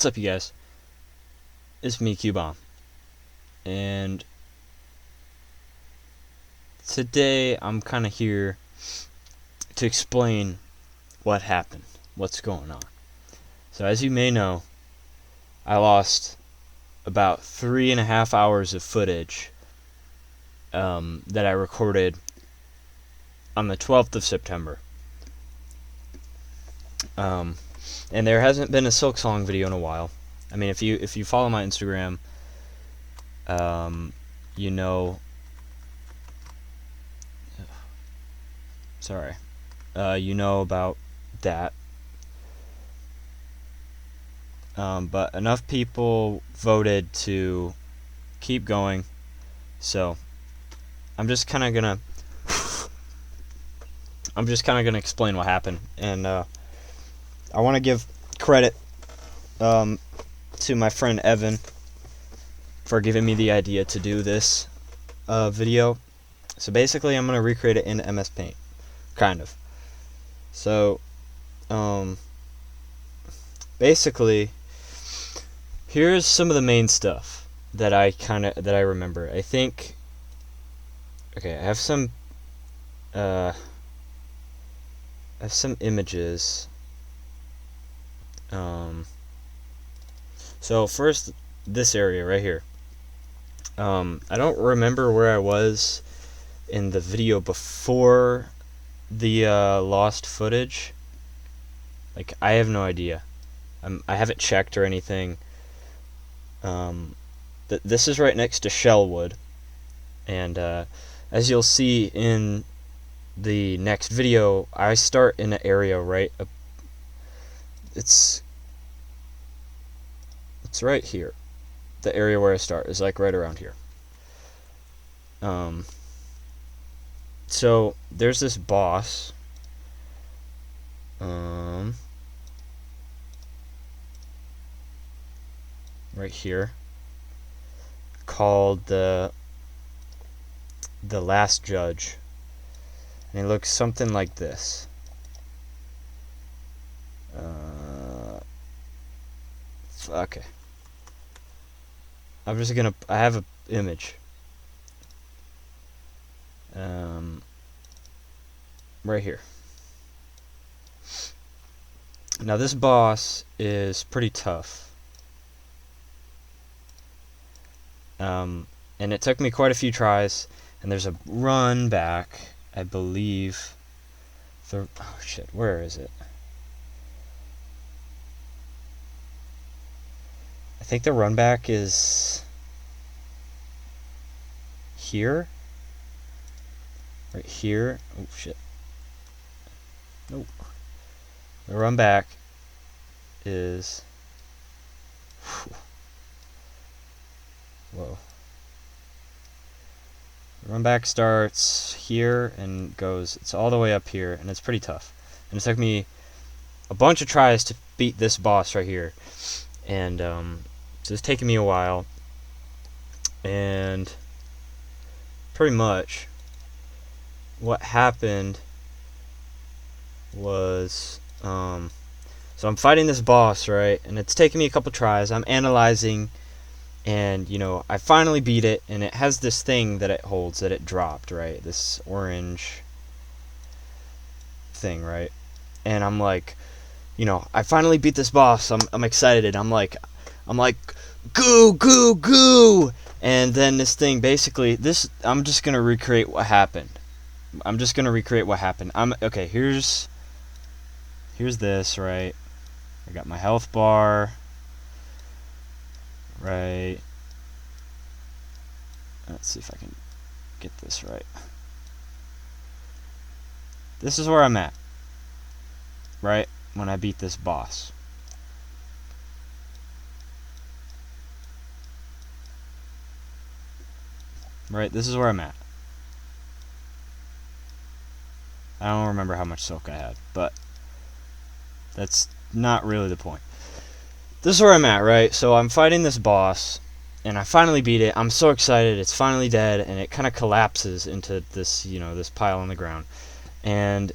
What's up, you guys? It's me, Q-Bomb, and today I'm kind of here to explain what happened, what's going on. So as you may know, I lost about 3.5 hours of footage that I recorded on the 12th of September. And there hasn't been a Silksong video in a while. I mean, if you follow my Instagram, you know. Sorry, you know about that. But enough people voted to keep going, so I'm just kind of gonna explain what happened, and I want to give credit to my friend Evan for giving me the idea to do this video. So basically, I'm gonna recreate it in MS Paint, kind of. So basically, here's some of the main stuff that I remember. I think, okay, I have some images. So first, this area right here. I don't remember where I was in the video before the lost footage. Like, I have no idea. I haven't checked or anything. This is right next to Shellwood, and as you'll see in the next video, I start in an area right up. It's right here. The area where I start is like right around here. So there's this boss. Right here, called the Last Judge, and it looks something like this. Okay, I have an image right here. Now this boss is pretty tough. And it took me quite a few tries, and there's a run back, I believe. Oh shit, where is it? I think the run back is here. Right here. Oh shit. Nope. The run back is... Whoa. The run back starts here and goes, it's all the way up here, and it's pretty tough. And it took me a bunch of tries to beat this boss right here. And so it's taken me a while. And pretty much what happened was, so I'm fighting this boss, right? And it's taken me a couple tries. I'm analyzing, and I finally beat it, and it has this thing that it holds that it dropped, right? This orange thing, right? And I'm like, I finally beat this boss. I'm excited. I'm like goo goo goo. And then this thing, basically, I'm just gonna recreate what happened. Okay, here's this, right? I got my health bar, right? Let's see if I can get this right. This is where I'm at, right? When I beat this boss. Right, this is where I'm at. I don't remember how much silk I had, but that's not really the point. This is where I'm at, right? So I'm fighting this boss, and I finally beat it. I'm so excited. It's finally dead, and it kind of collapses into this, this pile on the ground. And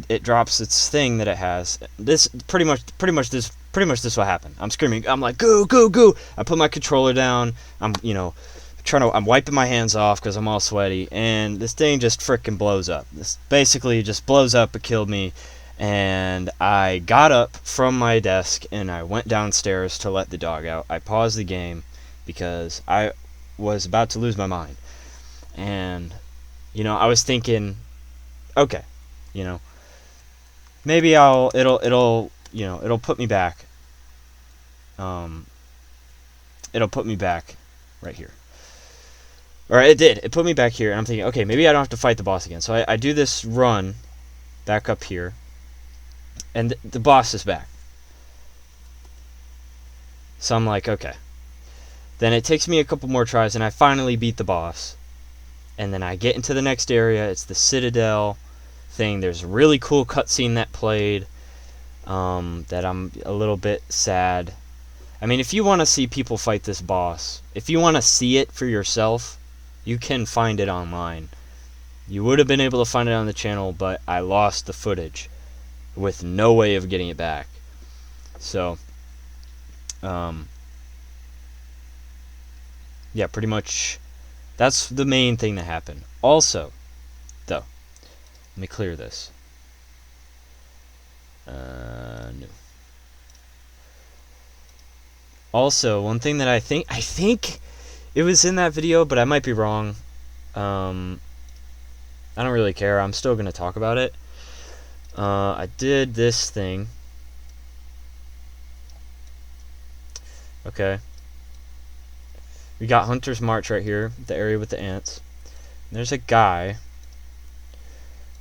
it drops its thing that it has. This pretty much pretty much this is what happened. I'm screaming. I'm like, "Goo, goo, goo!" I put my controller down. I'm I'm wiping my hands off because I'm all sweaty, and this thing just frickin' blows up. This basically just blows up. It killed me, and I got up from my desk and I went downstairs to let the dog out. I paused the game because I was about to lose my mind, and I was thinking, okay, maybe it'll put me back. It'll put me back right here. Or it did. It put me back here, and I'm thinking, okay, maybe I don't have to fight the boss again. So I do this run back up here, and the boss is back. So I'm like, okay. Then it takes me a couple more tries, and I finally beat the boss. And then I get into the next area. It's the Citadel thing. There's a really cool cutscene that played that I'm a little bit sad. I mean, if you want to see people fight this boss, if you want to see it for yourself, you can find it online. You would have been able to find it on the channel, but I lost the footage with no way of getting it back. So, yeah, pretty much that's the main thing that happened. Also, though, let me clear this. No. Also, one thing that I think it was in that video, but I might be wrong. I don't really care. I'm still going to talk about it. I did this thing. Okay. We got Hunter's March right here, the area with the ants. There's a guy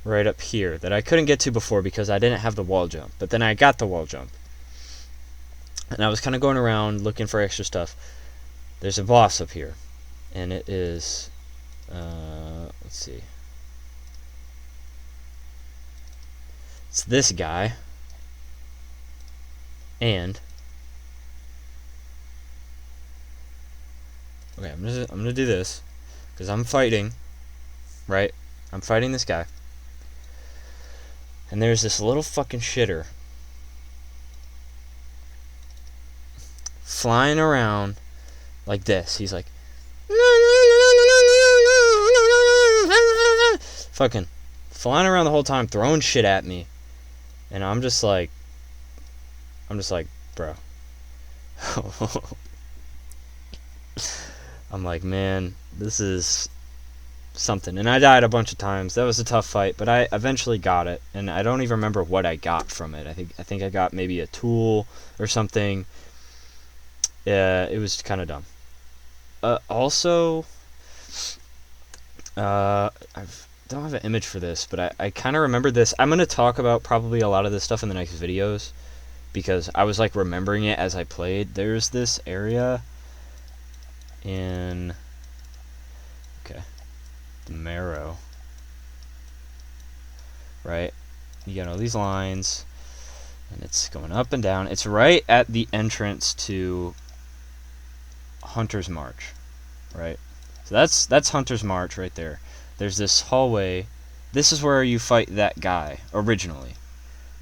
right up here that I couldn't get to before because I didn't have the wall jump. But then I got the wall jump. And I was kind of going around looking for extra stuff. There's a boss up here. And it is... let's see. It's this guy. And... okay, I'm gonna do this. Because I'm fighting. Right? I'm fighting this guy. And there's this little fucking shitter flying around like this. He's like fucking flying around the whole time, throwing shit at me. And I'm just like, bro. I'm like, man, this is something. And I died a bunch of times. That was a tough fight, but I eventually got it. And I don't even remember what I got from it. I think I got maybe a tool or something. Yeah, it was kind of dumb. Also, I don't have an image for this, but I kind of remember this. I'm going to talk about probably a lot of this stuff in the next videos because I was like remembering it as I played. There's this area in, okay, the marrow, right? You got all these lines, and it's going up and down. It's right at the entrance to Hunter's March, right? So that's Hunter's March right there. There's this hallway. This is where you fight that guy originally.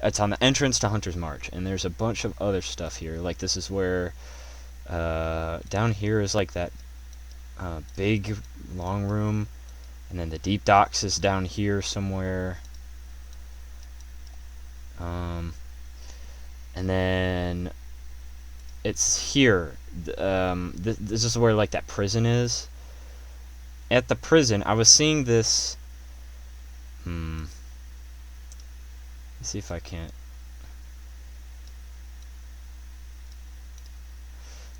It's on the entrance to Hunter's March, and there's a bunch of other stuff here. Like this is where down here is like that big long room, and then the deep docks is down here somewhere. And then it's here. This is where like that prison is. At the prison, I was seeing this. Let's see if I can't.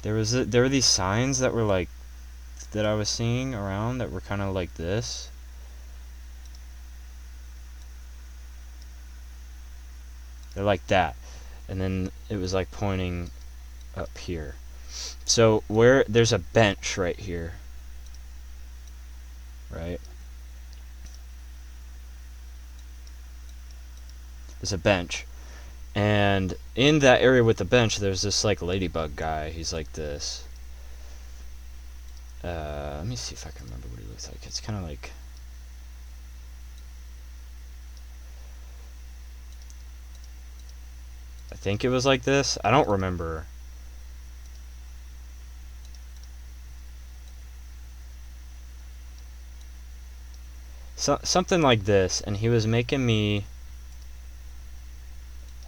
There were these signs that were like that I was seeing around that were kind of like this. They're like that, and then it was like pointing up here. So where there's a bench right here, right? There's a bench, and in that area with the bench, there's this like ladybug guy. He's like this. Let me see if I can remember what he looks like. It's kind of like. I think it was like this. I don't remember. Something like this, and he was making me...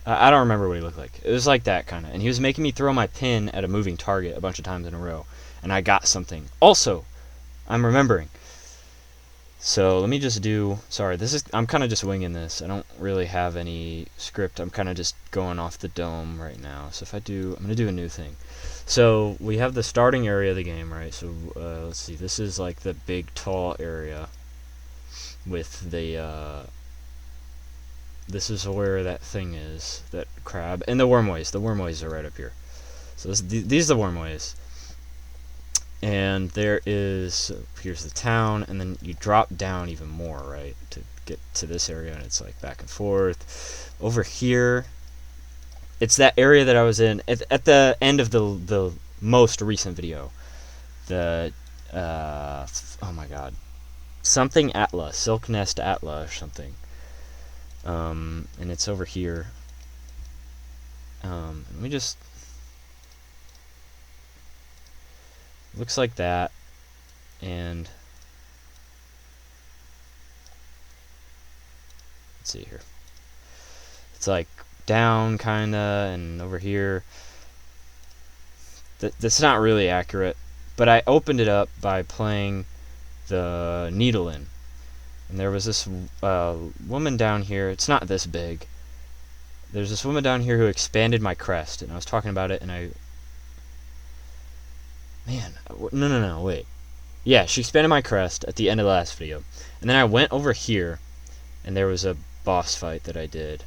I don't remember what he looked like. It was like that, kind of. And he was making me throw my pin at a moving target a bunch of times in a row. And I got something. Also, I'm remembering. So let me just do... Sorry, I'm kind of just winging this. I don't really have any script. I'm kind of just going off the dome right now. So if I do... I'm going to do a new thing. So we have the starting area of the game, right? So let's see. This is like the big, tall area with the... this is where that thing is, that crab, and the wormways. The wormways are right up here. So these are the wormways, and there is, here's the town, and then you drop down even more, right, to get to this area, and it's like back and forth. Over here, it's that area that I was in at the end of the most recent video. The oh my god, something Atla, Silk Nest Atla or something. And it's over here. Let me just... Looks like that. And... Let's see here. It's like down, kinda, and over here. That's not really accurate. But I opened it up by playing the needle in. And there was this woman down here. It's not this big. There's this woman down here who expanded my crest, and I was talking about it, and no, wait. Yeah, she expanded my crest at the end of the last video. And then I went over here, and there was a boss fight that I did.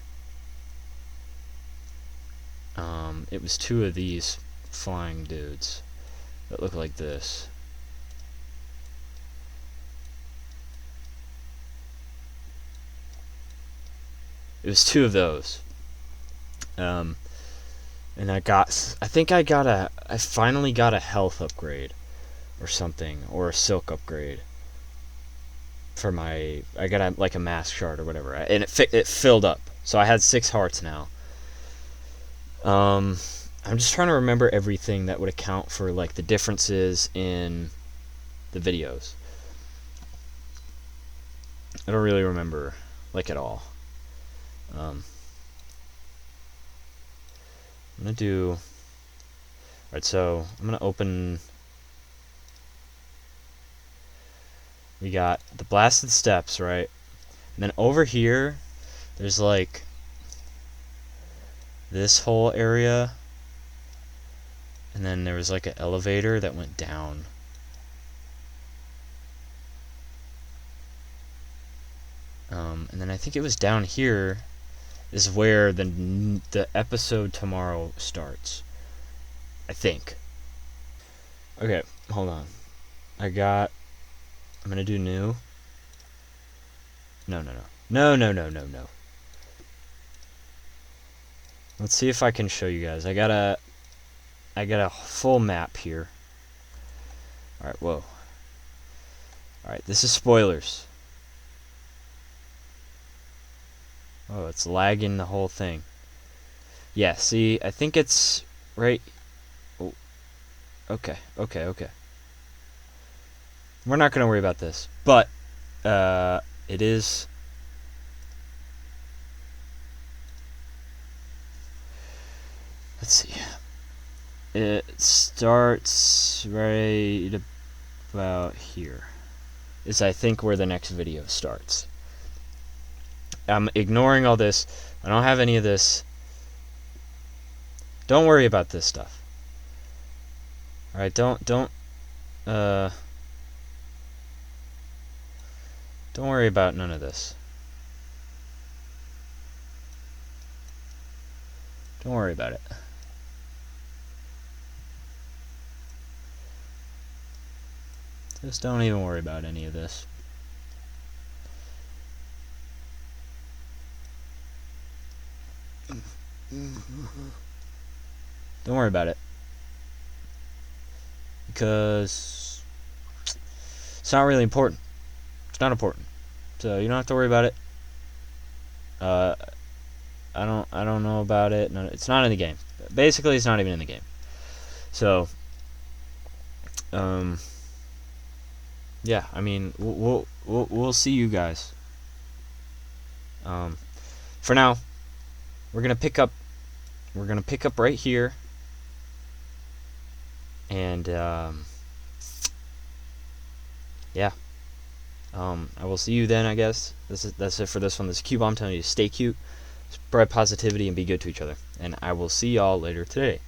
It was two of these flying dudes that look like this. It was two of those. And I finally got a health upgrade or something, or a silk upgrade for I got like a mask shard or whatever, and it filled up, so I had 6 hearts now. I'm just trying to remember everything that would account for like the differences in the videos. I don't really remember like at all. I'm gonna do... Alright, so I'm gonna open... We got the blasted steps, right? And then over here, there's like this whole area. And then there was like an elevator that went down. And then I think it was down here is where the episode tomorrow starts. I think. Okay, hold on. I'm gonna do new. No. Let's see if I can show you guys. I got a full map here. Alright, whoa. Alright, this is spoilers. Oh, it's lagging the whole thing. Yeah, see, I think it's right... Oh. Okay. We're not going to worry about this. But, it is... Let's see. It starts right about here. Is, I think, where the next video starts. I'm ignoring all this. I don't have any of this. Don't worry about this stuff. Alright, don't worry about none of this. Don't worry about it. Just don't even worry about any of this. Don't worry about it. Because it's not really important. It's not important. So you don't have to worry about it. I don't know about it. No, it's not in the game. Basically, it's not even in the game. So, yeah. I mean, we'll see you guys. For now, we're gonna pick up. We're gonna pick up right here, and yeah. I will see you then. I guess that's it for this one. This is Q-Bomb telling you to stay cute, spread positivity, and be good to each other. And I will see y'all later today.